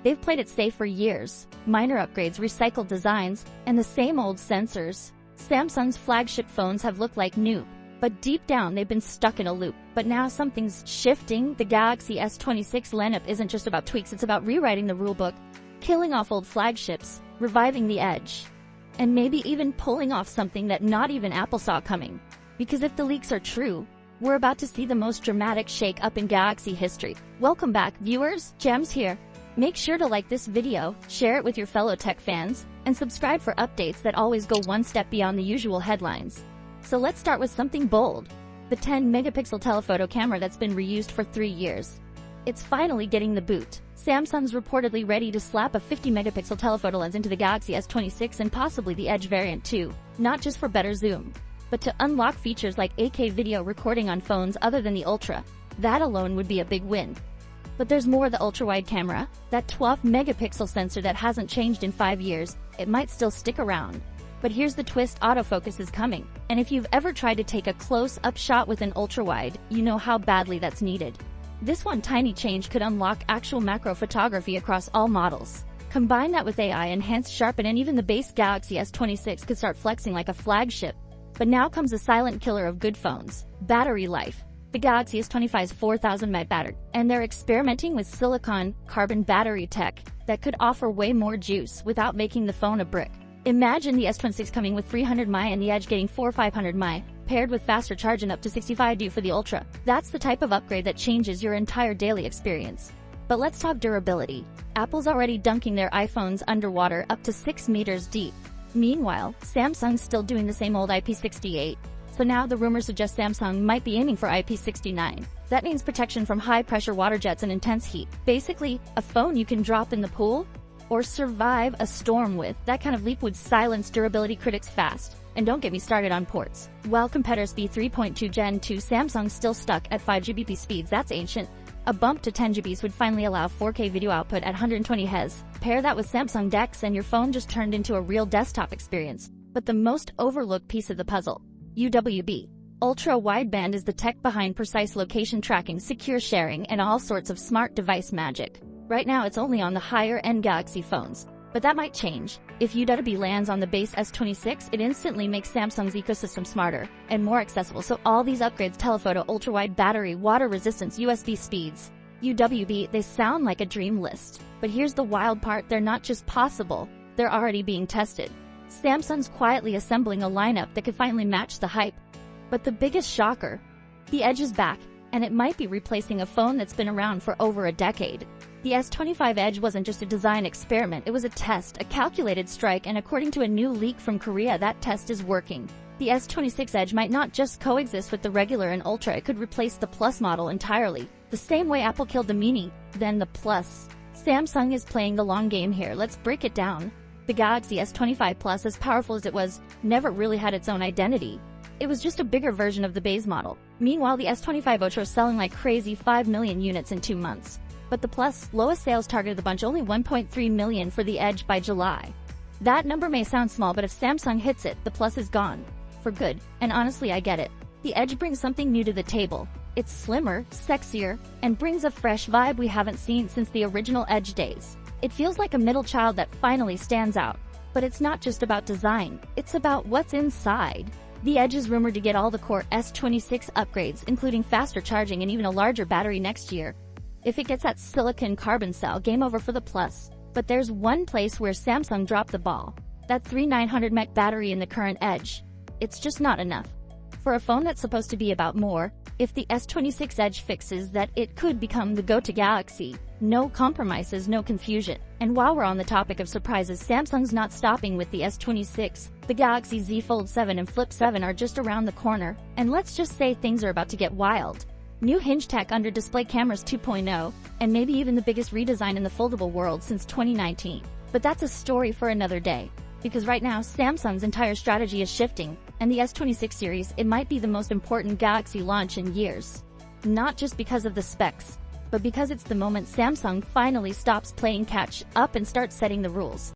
They've played it safe for years. Minor upgrades, recycled designs, and the same old sensors. Samsung's flagship phones have looked like new, but deep down they've been stuck in a loop. But now something's shifting. The Galaxy S26 lineup isn't just about tweaks, it's about rewriting the rulebook, killing off old flagships, reviving the edge, and maybe even pulling off something that not even Apple saw coming. Because if the leaks are true, we're about to see the most dramatic shake-up in Galaxy history. Welcome back, viewers. Gems here. Make sure to like this video, share it with your fellow tech fans, and subscribe for updates that always go one step beyond the usual headlines. So let's start with something bold. The 10-megapixel telephoto camera that's been reused for 3 years. It's finally getting the boot. Samsung's reportedly ready to slap a 50-megapixel telephoto lens into the Galaxy S26 and possibly the Edge variant too, not just for better zoom, but to unlock features like 8K video recording on phones other than the Ultra. That alone would be a big win. But there's more. The ultra-wide camera, that 12-megapixel sensor that hasn't changed in 5 years, it might still stick around. But here's the twist, autofocus is coming. And if you've ever tried to take a close-up shot with an ultra-wide, you know how badly that's needed. This one tiny change could unlock actual macro photography across all models. Combine that with AI enhanced sharpen, and even the base Galaxy S26 could start flexing like a flagship. But now comes a silent killer of good phones: battery life. The Galaxy S25's 4000 mAh battery, and they're experimenting with silicon carbon battery tech that could offer way more juice without making the phone a brick. Imagine the S26 coming with 300 mAh and the Edge getting 400-500 mAh, paired with faster charge and up to 65 due for the Ultra. That's the type of upgrade that changes your entire daily experience. But let's talk durability. Apple's already dunking their iPhones underwater up to 6 meters deep. Meanwhile, Samsung's still doing the same old IP68. So now the rumors suggest Samsung might be aiming for IP69. That means protection from high-pressure water jets and intense heat. Basically, a phone you can drop in the pool or survive a storm with. That kind of leap would silence durability critics fast. And don't get me started on ports. While competitors be 3.2 Gen 2, Samsung's still stuck at 5 Gbps speeds. That's ancient. A bump to 10 Gbps would finally allow 4K video output at 120 Hz. Pair that with Samsung DeX and your phone just turned into a real desktop experience. But the most overlooked piece of the puzzle: UWB. Ultra-wideband is the tech behind precise location tracking, secure sharing, and all sorts of smart device magic. Right now it's only on the higher-end Galaxy phones. But that might change. If UWB lands on the base S26, it instantly makes Samsung's ecosystem smarter and more accessible. So all these upgrades: telephoto, ultra-wide battery, water resistance, USB speeds, UWB, they sound like a dream list. But here's the wild part: they're not just possible, they're already being tested. Samsung's quietly assembling a lineup that could finally match the hype. But the biggest shocker: the Edge is back, and it might be replacing a phone that's been around for over a decade. The S25 Edge wasn't just a design experiment, it was a test, a calculated strike, and according to a new leak from Korea, that test is working. The S26 Edge might not just coexist with the regular and Ultra, it could replace the Plus model entirely. The same way Apple killed the Mini, then the Plus. Samsung is playing the long game here. Let's break it down. The Galaxy S25 Plus, as powerful as it was, never really had its own identity. It was just a bigger version of the base model. Meanwhile, the S25 Ultra is selling like crazy, 5 million units in 2 months. But the Plus, lowest sales target of the bunch, only 1.3 million for the Edge by July. That number may sound small, but if Samsung hits it, the Plus is gone. For good. And honestly, I get it. The Edge brings something new to the table. It's slimmer, sexier, and brings a fresh vibe we haven't seen since the original Edge days. It feels like a middle child that finally stands out. But it's not just about design, it's about what's inside. The Edge is rumored to get all the core S26 upgrades, including faster charging and even a larger battery next year. If it gets that silicon carbon cell, game over for the Plus. But there's one place where Samsung dropped the ball: that 3900 mAh battery in the current Edge. It's just not enough. For a phone that's supposed to be about more, if the S26 Edge fixes that, it could become the go-to Galaxy. No compromises, no confusion. And while we're on the topic of surprises, Samsung's not stopping with the S26. The Galaxy Z Fold 7 and Flip 7 are just around the corner, and let's just say things are about to get wild. New hinge tech under display cameras 2.0, and maybe even the biggest redesign in the foldable world since 2019. But that's a story for another day. Because right now, Samsung's entire strategy is shifting, and the S26 series, it might be the most important Galaxy launch in years. Not just because of the specs, but because it's the moment Samsung finally stops playing catch up and starts setting the rules.